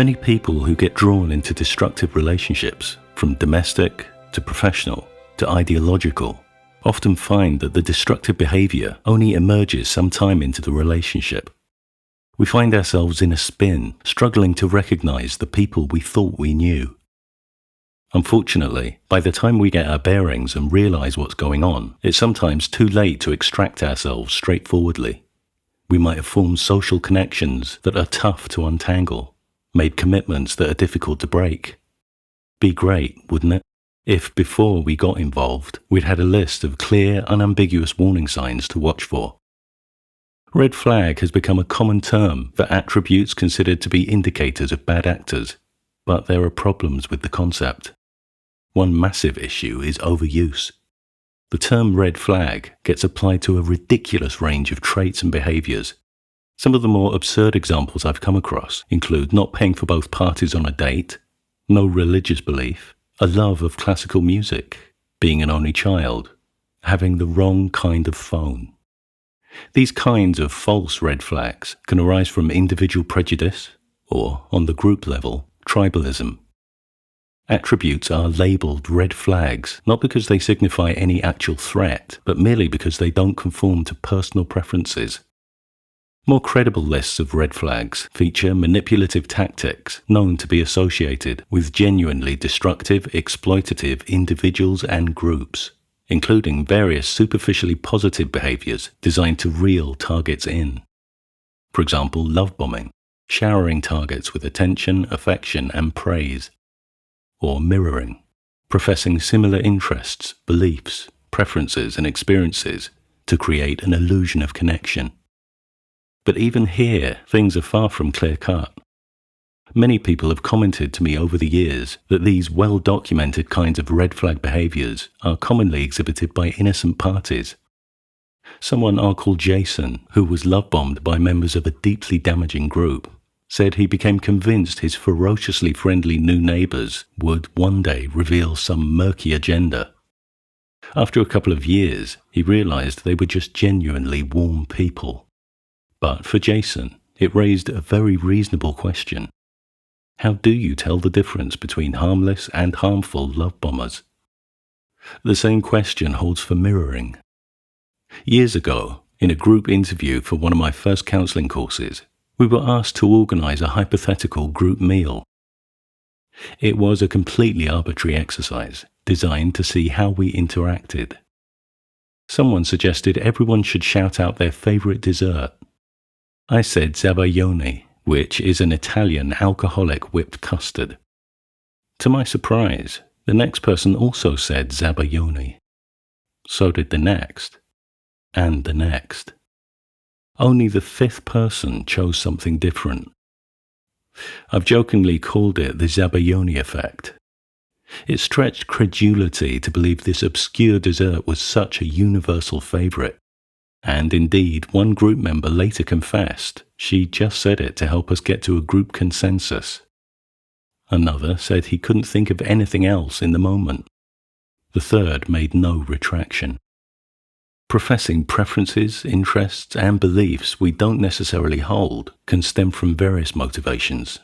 Many people who get drawn into destructive relationships, from domestic to professional to ideological, often find that the destructive behavior only emerges sometime into the relationship. We find ourselves in a spin, struggling to recognize the people we thought we knew. Unfortunately, by the time we get our bearings and realize what's going on, it's sometimes too late to extract ourselves straightforwardly. We might have formed social connections that are tough to untangle, made commitments that are difficult to break. Be great, wouldn't it, if before we got involved, we'd had a list of clear, unambiguous warning signs to watch for. Red flag has become a common term for attributes considered to be indicators of bad actors, but there are problems with the concept. One massive issue is overuse. The term red flag gets applied to a ridiculous range of traits and behaviors. Some of the more absurd examples I've come across include not paying for both parties on a date, no religious belief, a love of classical music, being an only child, having the wrong kind of phone. These kinds of false red flags can arise from individual prejudice or, on the group level, tribalism. Attributes are labelled red flags not because they signify any actual threat, but merely because they don't conform to personal preferences. More credible lists of red flags feature manipulative tactics known to be associated with genuinely destructive, exploitative individuals and groups, including various superficially positive behaviors designed to reel targets in. For example, love bombing, showering targets with attention, affection, and praise. Or mirroring, professing similar interests, beliefs, preferences, and experiences to create an illusion of connection. But even here, things are far from clear-cut. Many people have commented to me over the years that these well-documented kinds of red flag behaviors are commonly exhibited by innocent parties. Someone I'll call Jason, who was love-bombed by members of a deeply damaging group, said he became convinced his ferociously friendly new neighbours would one day reveal some murky agenda. After a couple of years, he realised they were just genuinely warm people. But for Jason, it raised a very reasonable question. How do you tell the difference between harmless and harmful love bombers? The same question holds for mirroring. Years ago, in a group interview for one of my first counselling courses, we were asked to organise a hypothetical group meal. It was a completely arbitrary exercise designed to see how we interacted. Someone suggested everyone should shout out their favourite dessert. I said zabaglione, which is an Italian alcoholic whipped custard. To my surprise, the next person also said zabaglione. So did the next, and the next. Only the fifth person chose something different. I've jokingly called it the zabaglione effect. It stretched credulity to believe this obscure dessert was such a universal favourite. And indeed, one group member later confessed she just said it to help us get to a group consensus. Another said he couldn't think of anything else in the moment. The third made no retraction. Professing preferences, interests, and beliefs we don't necessarily hold can stem from various motivations.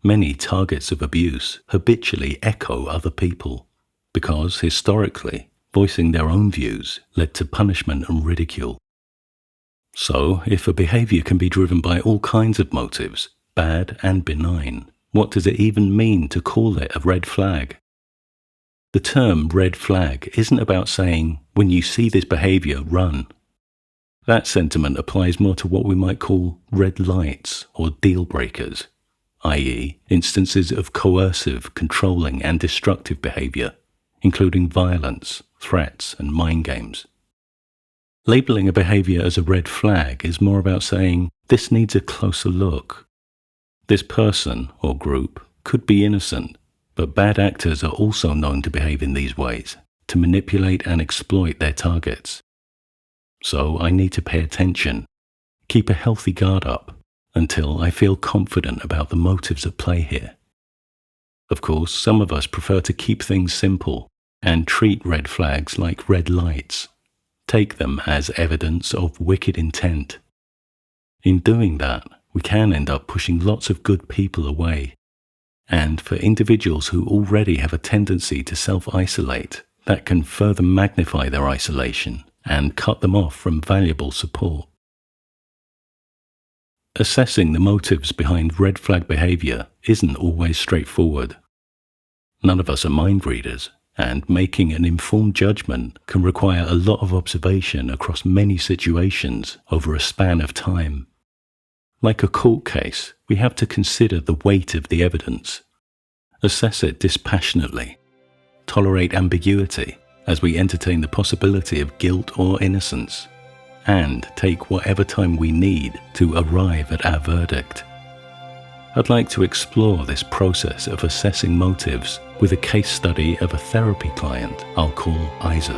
Many targets of abuse habitually echo other people because, historically, voicing their own views led to punishment and ridicule. So, if a behavior can be driven by all kinds of motives, bad and benign, what does it even mean to call it a red flag? The term red flag isn't about saying, when you see this behavior, run. That sentiment applies more to what we might call red lights or deal breakers, i.e., instances of coercive, controlling, and destructive behavior, including violence, threats, and mind games. Labeling a behavior as a red flag is more about saying, this needs a closer look. This person or group could be innocent, but bad actors are also known to behave in these ways, to manipulate and exploit their targets. So I need to pay attention, keep a healthy guard up, until I feel confident about the motives at play here. Of course, some of us prefer to keep things simple and treat red flags like red lights, take them as evidence of wicked intent. In doing that, we can end up pushing lots of good people away. And for individuals who already have a tendency to self-isolate, that can further magnify their isolation and cut them off from valuable support. Assessing the motives behind red flag behavior isn't always straightforward. None of us are mind readers, and making an informed judgment can require a lot of observation across many situations over a span of time. Like a court case, we have to consider the weight of the evidence, assess it dispassionately, tolerate ambiguity as we entertain the possibility of guilt or innocence, and take whatever time we need to arrive at our verdict. I'd like to explore this process of assessing motives with a case study of a therapy client I'll call Isak.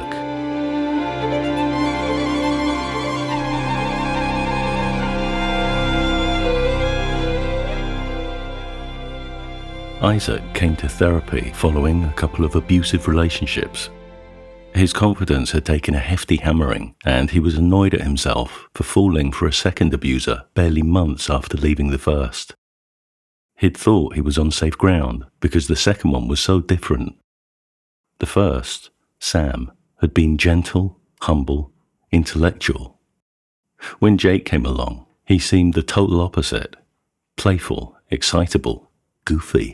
Isak came to therapy following a couple of abusive relationships. His confidence had taken a hefty hammering, and he was annoyed at himself for falling for a second abuser barely months after leaving the first. He'd thought he was on safe ground because the second one was so different. The first, Sam, had been gentle, humble, intellectual. When Jake came along, he seemed the total opposite: playful, excitable, goofy.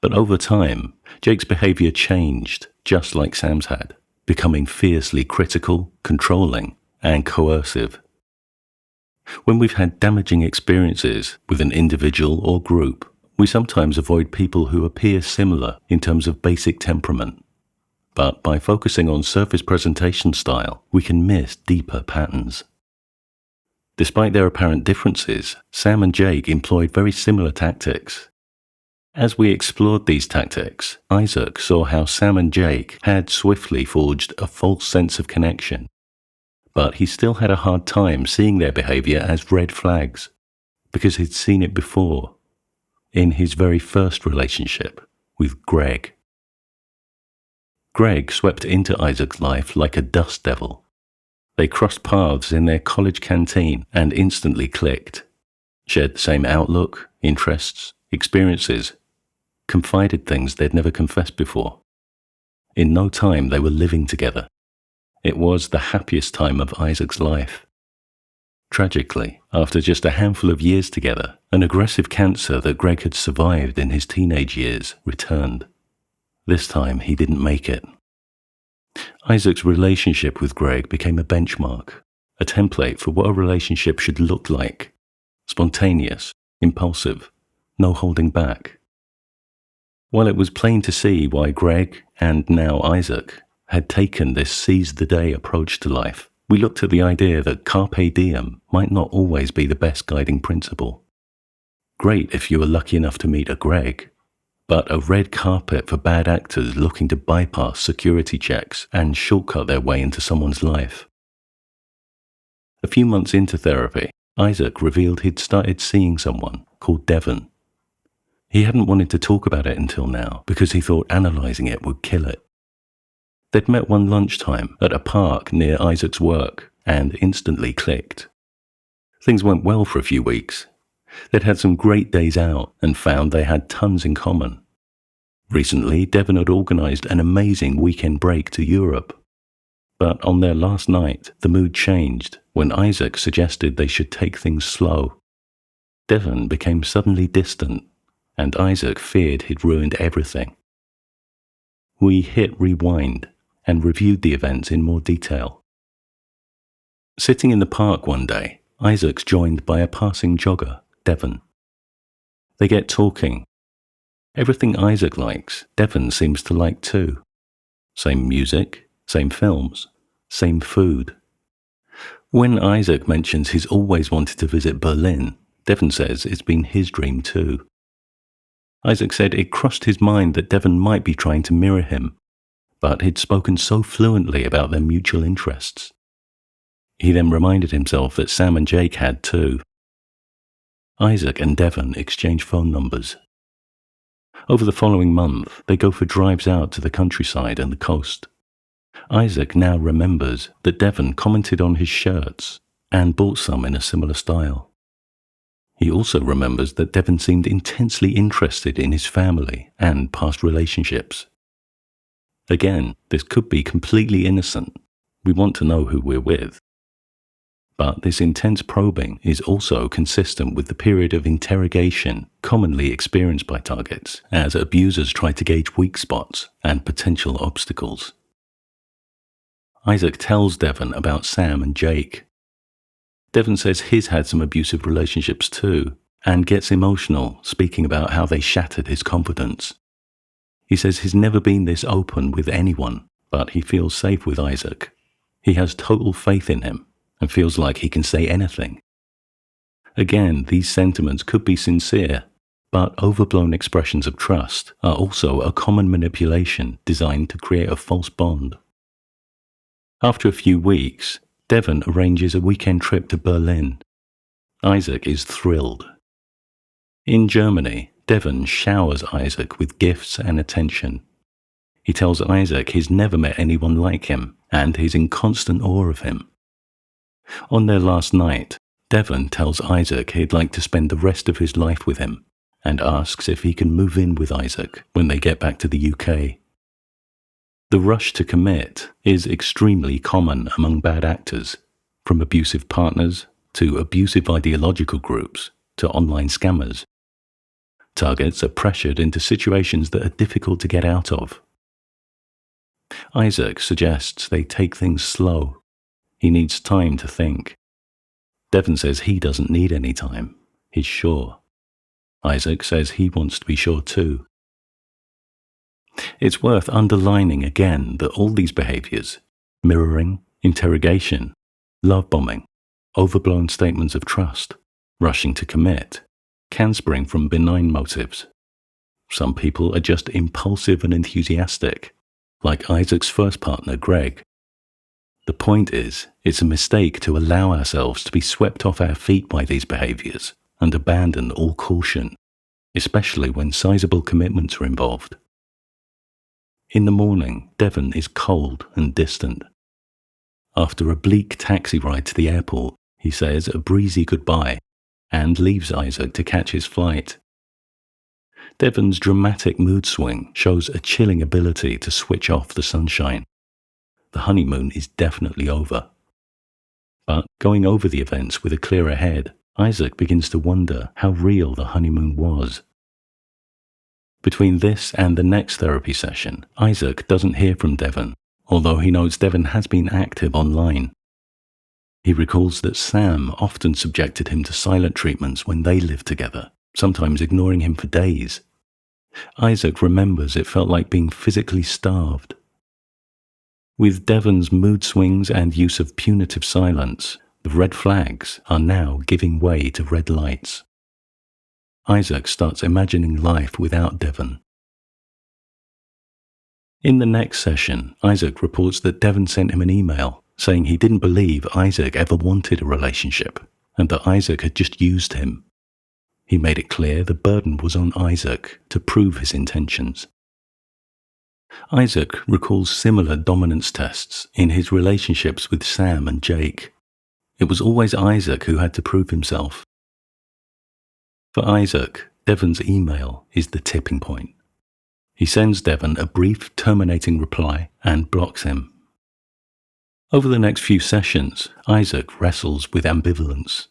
But over time, Jake's behavior changed, just like Sam's had, becoming fiercely critical, controlling, and coercive. When we've had damaging experiences with an individual or group, we sometimes avoid people who appear similar in terms of basic temperament. But by focusing on surface presentation style, we can miss deeper patterns. Despite their apparent differences, Sam and Jake employed very similar tactics. As we explored these tactics, Isak saw how Sam and Jake had swiftly forged a false sense of connection. But he still had a hard time seeing their behavior as red flags, because he'd seen it before, in his very first relationship with Greg. Greg swept into Isak's life like a dust devil. They crossed paths in their college canteen and instantly clicked, shared the same outlook, interests, experiences, confided things they'd never confessed before. In no time they were living together. It was the happiest time of Isak's life. Tragically, after just a handful of years together, an aggressive cancer that Greg had survived in his teenage years returned. This time he didn't make it. Isak's relationship with Greg became a benchmark, a template for what a relationship should look like: spontaneous, impulsive, no holding back. While it was plain to see why Greg, and now Isak, had taken this seize-the-day approach to life, we looked at the idea that carpe diem might not always be the best guiding principle. Great if you were lucky enough to meet a Greg, but a red carpet for bad actors looking to bypass security checks and shortcut their way into someone's life. A few months into therapy, Isak revealed he'd started seeing someone called Devon. He hadn't wanted to talk about it until now because he thought analysing it would kill it. They'd met one lunchtime at a park near Isak's work and instantly clicked. Things went well for a few weeks. They'd had some great days out and found they had tons in common. Recently, Devon had organised an amazing weekend break to Europe. But on their last night, the mood changed when Isak suggested they should take things slow. Devon became suddenly distant, and Isak feared he'd ruined everything. We hit rewind and reviewed the events in more detail. Sitting in the park one day, Isak's joined by a passing jogger, Devon. They get talking. Everything Isak likes, Devon seems to like too. Same music, same films, same food. When Isak mentions he's always wanted to visit Berlin, Devon says it's been his dream too. Isak said it crossed his mind that Devon might be trying to mirror him, but he'd spoken so fluently about their mutual interests. He then reminded himself that Sam and Jake had too. Isak and Devon exchange phone numbers. Over the following month, they go for drives out to the countryside and the coast. Isak now remembers that Devon commented on his shirts and bought some in a similar style. He also remembers that Devon seemed intensely interested in his family and past relationships. Again, this could be completely innocent. We want to know who we're with. But this intense probing is also consistent with the period of interrogation commonly experienced by targets as abusers try to gauge weak spots and potential obstacles. Isak tells Devon about Sam and Jake. Devon says he's had some abusive relationships too, and gets emotional speaking about how they shattered his confidence. He says he's never been this open with anyone, but he feels safe with Isak. He has total faith in him and feels like he can say anything. Again, these sentiments could be sincere, but overblown expressions of trust are also a common manipulation designed to create a false bond. After a few weeks, Devon arranges a weekend trip to Berlin. Isak is thrilled. In Germany, Devon showers Isak with gifts and attention. He tells Isak he's never met anyone like him, and he's in constant awe of him. On their last night, Devon tells Isak he'd like to spend the rest of his life with him, and asks if he can move in with Isak when they get back to the UK. The rush to commit is extremely common among bad actors, from abusive partners to abusive ideological groups to online scammers. Targets are pressured into situations that are difficult to get out of. Isak suggests they take things slow. He needs time to think. Devon says he doesn't need any time. He's sure. Isak says he wants to be sure too. It's worth underlining again that all these behaviours, mirroring, interrogation, love bombing, overblown statements of trust, rushing to commit, can spring from benign motives. Some people are just impulsive and enthusiastic, like Isak's first partner, Greg. The point is, it's a mistake to allow ourselves to be swept off our feet by these behaviours and abandon all caution, especially when sizable commitments are involved. In the morning, Devon is cold and distant. After a bleak taxi ride to the airport, he says a breezy goodbye and leaves Isak to catch his flight. Devon's dramatic mood swing shows a chilling ability to switch off the sunshine. The honeymoon is definitely over. But going over the events with a clearer head, Isak begins to wonder how real the honeymoon was. Between this and the next therapy session, Isak doesn't hear from Devon, although he knows Devon has been active online. He recalls that Sam often subjected him to silent treatments when they lived together, sometimes ignoring him for days. Isak remembers it felt like being physically starved. With Devon's mood swings and use of punitive silence, the red flags are now giving way to red lights. Isak starts imagining life without Devon. In the next session, Isak reports that Devon sent him an email saying he didn't believe Isak ever wanted a relationship and that Isak had just used him. He made it clear the burden was on Isak to prove his intentions. Isak recalls similar dominance tests in his relationships with Sam and Jake. It was always Isak who had to prove himself. For Isak, Devon's email is the tipping point. He sends Devon a brief terminating reply and blocks him. Over the next few sessions, Isak wrestles with ambivalence.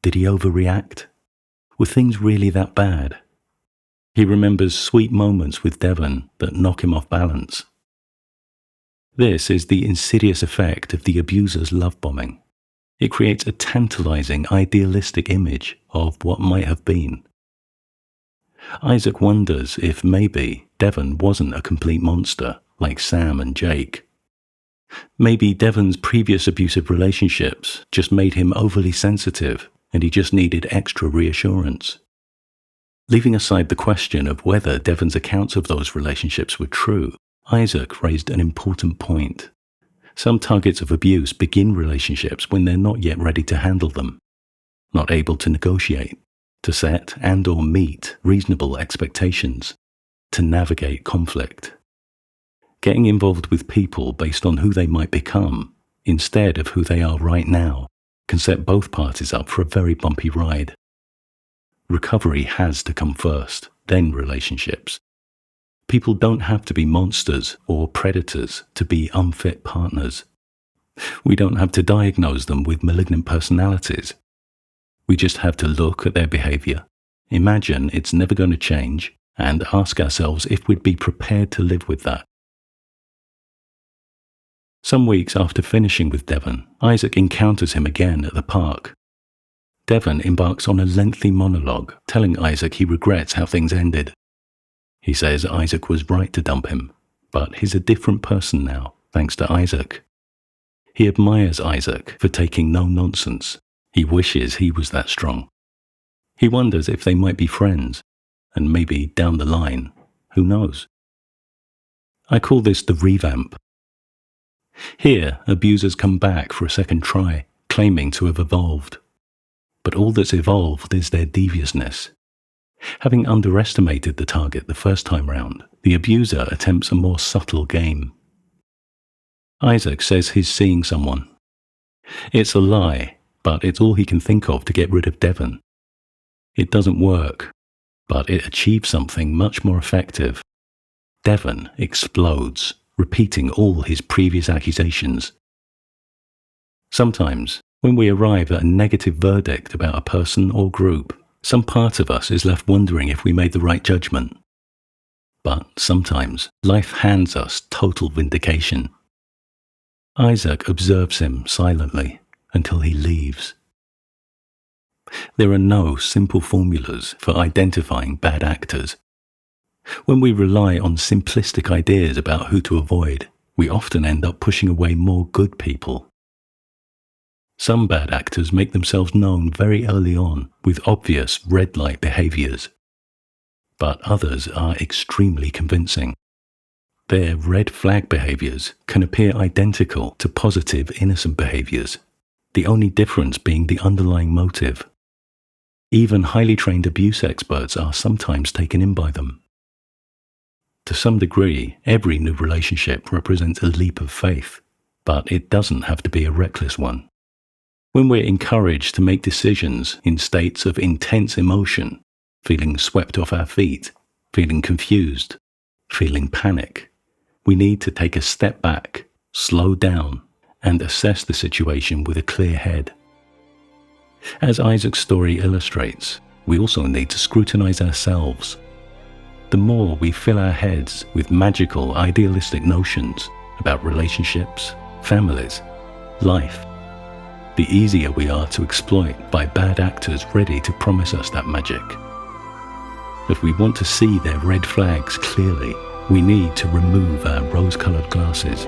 Did he overreact? Were things really that bad? He remembers sweet moments with Devon that knock him off balance. This is the insidious effect of the abuser's love bombing. It creates a tantalizing, idealistic image of what might have been. Isak wonders if maybe Devon wasn't a complete monster like Sam and Jake. Maybe Devon's previous abusive relationships just made him overly sensitive and he just needed extra reassurance. Leaving aside the question of whether Devon's accounts of those relationships were true, Isak raised an important point. Some targets of abuse begin relationships when they're not yet ready to handle them, not able to negotiate, to set and/or meet reasonable expectations, to navigate conflict. Getting involved with people based on who they might become, instead of who they are right now, can set both parties up for a very bumpy ride. Recovery has to come first, then relationships. People don't have to be monsters or predators to be unfit partners. We don't have to diagnose them with malignant personalities. We just have to look at their behavior, imagine it's never going to change, and ask ourselves if we'd be prepared to live with that. Some weeks after finishing with Devon, Isak encounters him again at the park. Devon embarks on a lengthy monologue, telling Isak he regrets how things ended. He says Isak was right to dump him, but he's a different person now, thanks to Isak. He admires Isak for taking no nonsense. He wishes he was that strong. He wonders if they might be friends, and maybe down the line, who knows? I call this the revamp. Here, abusers come back for a second try, claiming to have evolved. But all that's evolved is their deviousness. Having underestimated the target the first time round, the abuser attempts a more subtle game. Isak says he's seeing someone. It's a lie, but it's all he can think of to get rid of Devon. It doesn't work, but it achieves something much more effective. Devon explodes, repeating all his previous accusations. Sometimes, when we arrive at a negative verdict about a person or group, some part of us is left wondering if we made the right judgment. But sometimes, life hands us total vindication. Isak observes him silently until he leaves. There are no simple formulas for identifying bad actors. When we rely on simplistic ideas about who to avoid, we often end up pushing away more good people. Some bad actors make themselves known very early on with obvious red light behaviors, but others are extremely convincing. Their red flag behaviors can appear identical to positive innocent behaviors, the only difference being the underlying motive. Even highly trained abuse experts are sometimes taken in by them. To some degree, every new relationship represents a leap of faith, but it doesn't have to be a reckless one. When we're encouraged to make decisions in states of intense emotion, feeling swept off our feet, feeling confused, feeling panic, we need to take a step back, slow down, and assess the situation with a clear head. As Isak's story illustrates, we also need to scrutinize ourselves. The more we fill our heads with magical, idealistic notions about relationships, families, life, the easier we are to exploit by bad actors ready to promise us that magic. If we want to see their red flags clearly, we need to remove our rose-colored glasses